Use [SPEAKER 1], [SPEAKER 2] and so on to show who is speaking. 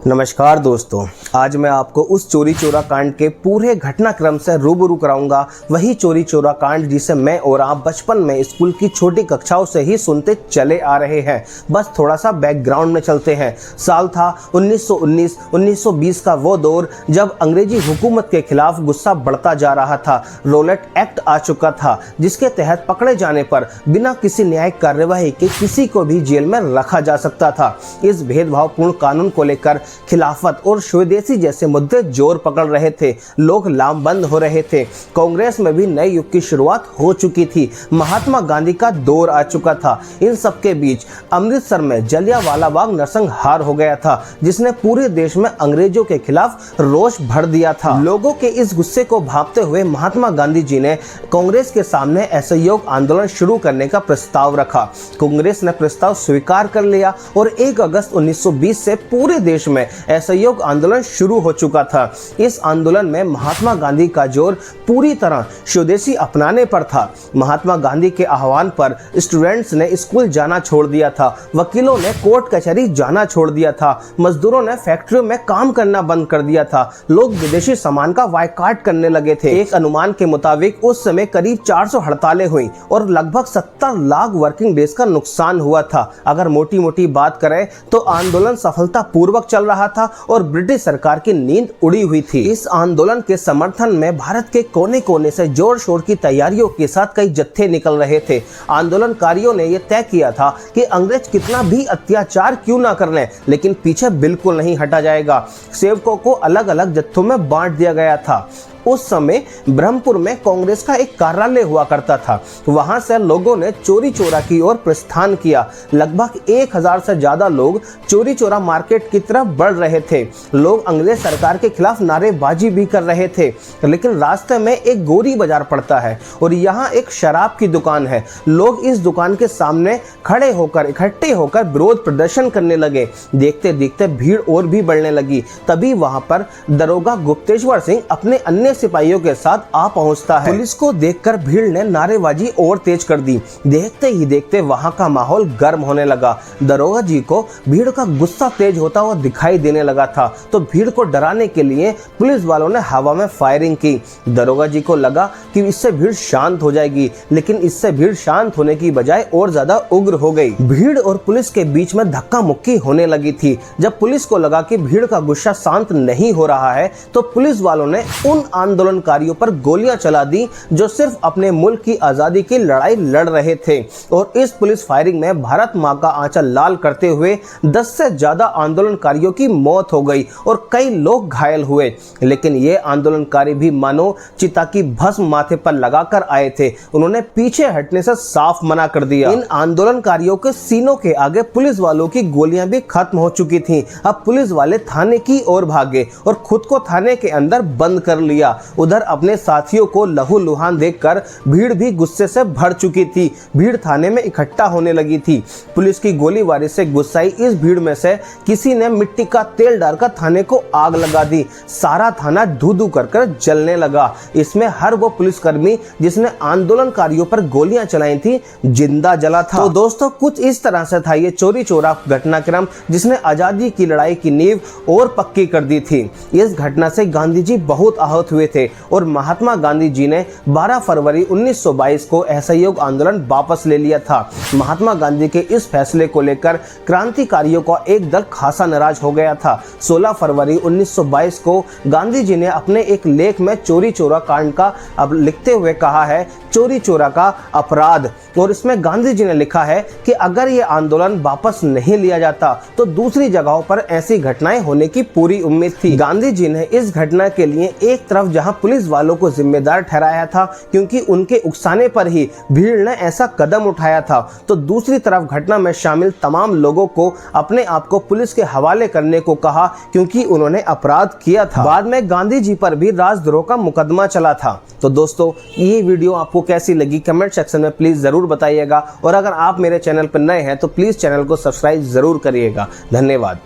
[SPEAKER 1] नमस्कार दोस्तों, आज मैं आपको उस चोरी चोरा कांड के पूरे घटनाक्रम से रूबरू कराऊंगा। वही चोरी चोरा कांड जिसे मैं और आप बचपन में स्कूल की छोटी कक्षाओं से ही सुनते चले आ रहे हैं। बस थोड़ा सा बैकग्राउंड में चलते हैं। साल था 1919-1920 का वो दौर जब अंग्रेजी हुकूमत के खिलाफ गुस्सा बढ़ता जा रहा था। रॉलेट एक्ट आ चुका था, जिसके तहत पकड़े जाने पर बिना किसी न्यायिक कार्यवाही के किसी को भी जेल में रखा जा सकता था। इस भेदभावपूर्ण कानून को लेकर खिलाफत और स्वदेशी जैसे मुद्दे जोर पकड़ रहे थे। लोग लामबंद हो रहे थे। कांग्रेस में भी नए युग की शुरुआत हो चुकी थी। महात्मा गांधी का दौर आ चुका था। इन सबके बीच अमृतसर में जलियांवाला बाग नरसंहार हो गया था, जिसने पूरे देश में अंग्रेजों के खिलाफ रोष भर दिया था। लोगों के इस गुस्से को भांपते हुए महात्मा गांधी जी ने कांग्रेस के सामने असहयोग आंदोलन शुरू करने का प्रस्ताव रखा। कांग्रेस ने प्रस्ताव स्वीकार कर लिया और 1 अगस्त 1920 से पूरे देश में असहयोग आंदोलन शुरू हो चुका था। इस आंदोलन में महात्मा गांधी का जोर पूरी तरह स्वदेशी अपनाने पर था। महात्मा गांधी के आह्वान पर स्टूडेंट्स ने स्कूल जाना छोड़ दिया था, वकीलों ने कोर्ट कचहरी जाना छोड़ दिया था, मजदूरों ने फैक्ट्रियों में काम करना बंद कर दिया था, लोग विदेशी सामान का बायकॉट करने लगे थे। एक अनुमान के मुताबिक उस समय करीब 400 हड़तालें हुई और लगभग 70 लाख वर्किंग डेज का नुकसान हुआ था। अगर मोटी मोटी बात करें तो आंदोलन सफलता पूर्वक चल रहा था और ब्रिटिश सरकार की नींद उड़ी हुई थी। इस आंदोलन के समर्थन में भारत के कोने कोने से जोर शोर की तैयारियों के साथ कई जत्थे निकल रहे थे। आंदोलनकारियों ने यह तय किया था कि अंग्रेज कितना भी अत्याचार क्यों ना कर लें, लेकिन पीछे बिल्कुल नहीं हटा जाएगा। सेवकों को अलग अलग जत्थों में बांट दिया गया था। उस समय ब्रह्मपुर में कांग्रेस का एक कार्यालय हुआ करता था। वहां से लोगों ने चोरी चोरा की ओर प्रस्थान किया। लगभग 1000 से ज्यादा लोग चोरी चोरा मार्केट की तरफ बढ़ रहे थे। लोग अंग्रेज सरकार के खिलाफ नारेबाजी भी कर रहे थे। लेकिन रास्ते में एक गोरी बाजार पड़ता है और यहाँ एक शराब की दुकान है। लोग इस दुकान के सामने खड़े होकर इकट्ठे होकर विरोध प्रदर्शन करने लगे। देखते देखते भीड़ और भी बढ़ने लगी। तभी वहां पर दरोगा गुप्तेश्वर सिंह अपने अन्य सिपाहियों के साथ आ पहुंचता है। पुलिस को देखकर भीड़ ने नारेबाजी और तेज कर दी। देखते ही देखते वहां का माहौल गर्म होने लगा। दरोगा जी को भीड़ का गुस्सा तेज होता हुआ दिखाई देने लगा था, तो भीड़ को डराने के लिए पुलिस वालों ने हवा में फायरिंग की। दरोगा जी को लगा कि इससे भीड़ शांत हो जाएगी, लेकिन इससे भीड़ शांत होने की बजाय और ज्यादा उग्र हो गई। भीड़ और पुलिस के बीच में धक्का मुक्की होने लगी थी। जब पुलिस को लगा कि भीड़ का गुस्सा शांत नहीं हो रहा है, तो पुलिस वालों ने उन आंदोलनकारियों पर गोलियां चला दी जो सिर्फ अपने मुल्क की आजादी की लड़ाई लड़ रहे थे। और इस पुलिस फायरिंग में भारत मां का आंचल लाल करते हुए 10 से ज्यादा आंदोलनकारियों की मौत हो गई और कई लोग घायल हुए। लेकिन ये आंदोलनकारी भी मानो चिता की भस्म माथे पर लगाकर आए थे। उन्होंने पीछे हटने से साफ मना कर दिया। इन आंदोलनकारियों के सीनों के आगे पुलिस वालों की गोलियां भी खत्म हो चुकी थीं। अब पुलिस वाले थाने की ओर भागे और खुद को थाने के अंदर बंद कर लिया। उधर अपने साथियों को लहूलुहान देखकर भीड़ भी गुस्से से भर चुकी थी। भीड़ थाने में इकट्ठा होने लगी थी। पुलिस की गोलीबारी से गुस्साई इस भीड़ में से किसी ने मिट्टी का तेल डालकर थाने को आग लगा दी। सारा थाना धू-धू कर जलने लगा। इसमें हर वो पुलिसकर्मी जिसने आंदोलनकारियों पर गोलियां चलाई थी जिंदा जला था। तो दोस्तों, कुछ इस तरह से था ये चोरी चोरा घटनाक्रम, जिसने आजादी की लड़ाई की नींव और पक्की कर दी थी। इस घटना से गांधी जी बहुत आहत हुए थे और महात्मा गांधी जी ने 12 फरवरी 1922 को असहयोग आंदोलन वापस ले लिया था। महात्मा गांधी के इस फैसले को लेकर क्रांतिकारियों का एक दल खासा नाराज हो गया था। 16 फरवरी 1922 को गांधी जी ने अपने एक लेख में चोरी चोरा कांड का अब लिखते हुए कहा है, चोरी चोरा का अपराध। और इसमें गांधी जी ने लिखा है कि अगर ये आंदोलन वापस नहीं लिया जाता तो दूसरी जगहों पर ऐसी घटनाएं होने की पूरी उम्मीद थी। गांधी जी ने इस घटना के लिए एक तरफ जहां पुलिस वालों को जिम्मेदार ठहराया था, क्योंकि उनके उकसाने पर ही भीड़ ने ऐसा कदम उठाया था, तो दूसरी तरफ घटना में शामिल तमाम लोगों को अपने आप को पुलिस के हवाले करने को कहा, क्योंकि उन्होंने अपराध किया था। बाद में गांधी जी पर भी राजद्रोह का मुकदमा चला था। तो दोस्तों, ये वीडियो आपको कैसी लगी कमेंट सेक्शन में प्लीज जरूर बताइएगा। और अगर आप मेरे चैनल पर नए हैं तो प्लीज चैनल को सब्सक्राइब जरूर करिएगा। धन्यवाद।